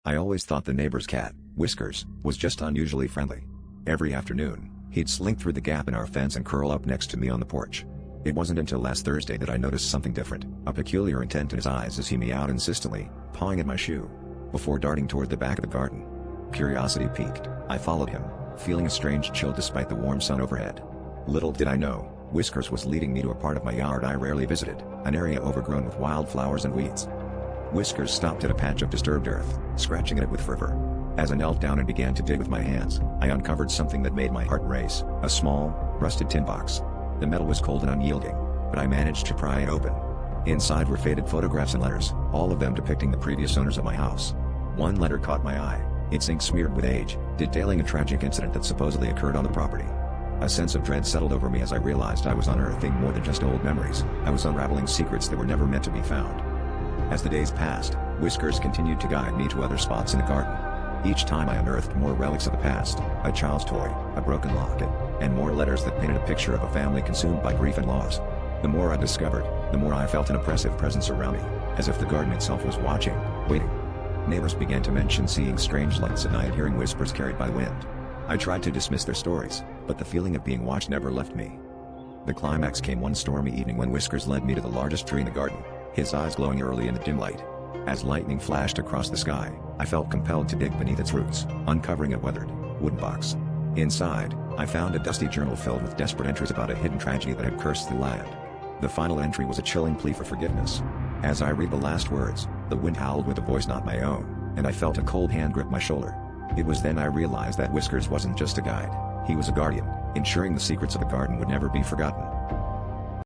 I always thought the neighbor's cat, Whiskers, was just unusually friendly. Every afternoon, he'd slink through the gap in our fence and curl up next to me on the porch. It wasn't until last Thursday that I noticed something different, a peculiar intent in his eyes as he meowed insistently, pawing at my shoe, before darting toward the back of the garden. Curiosity piqued, I followed him, feeling a strange chill despite the warm sun overhead. Little did I know, Whiskers was leading me to a part of my yard I rarely visited, an area overgrown with wildflowers and weeds. Whiskers stopped at a patch of disturbed earth, scratching at it with fervor. As I knelt down and began to dig with my hands, I uncovered something that made my heart race, a small, rusted tin box. The metal was cold and unyielding, but I managed to pry it open. Inside were faded photographs and letters, all of them depicting the previous owners of my house. One letter caught my eye, its ink smeared with age, detailing a tragic incident that supposedly occurred on the property. A sense of dread settled over me as I realized I was unearthing more than just old memories. I was unraveling secrets that were never meant to be found. As the days passed, Whiskers continued to guide me to other spots in the garden. Each time I unearthed more relics of the past, a child's toy, a broken locket, and more letters that painted a picture of a family consumed by grief and loss. The more I discovered, the more I felt an oppressive presence around me, as if the garden itself was watching, waiting. Neighbors began to mention seeing strange lights at night, hearing whispers carried by wind. I tried to dismiss their stories, but the feeling of being watched never left me. The climax came one stormy evening when Whiskers led me to the largest tree in the garden, his eyes glowing early in the dim light. As lightning flashed across the sky, I felt compelled to dig beneath its roots, uncovering a weathered, wooden box. Inside, I found a dusty journal filled with desperate entries about a hidden tragedy that had cursed the land. The final entry was a chilling plea for forgiveness. As I read the last words, the wind howled with a voice not my own, and I felt a cold hand grip my shoulder. It was then I realized that Whiskers wasn't just a guide, he was a guardian, ensuring the secrets of the garden would never be forgotten.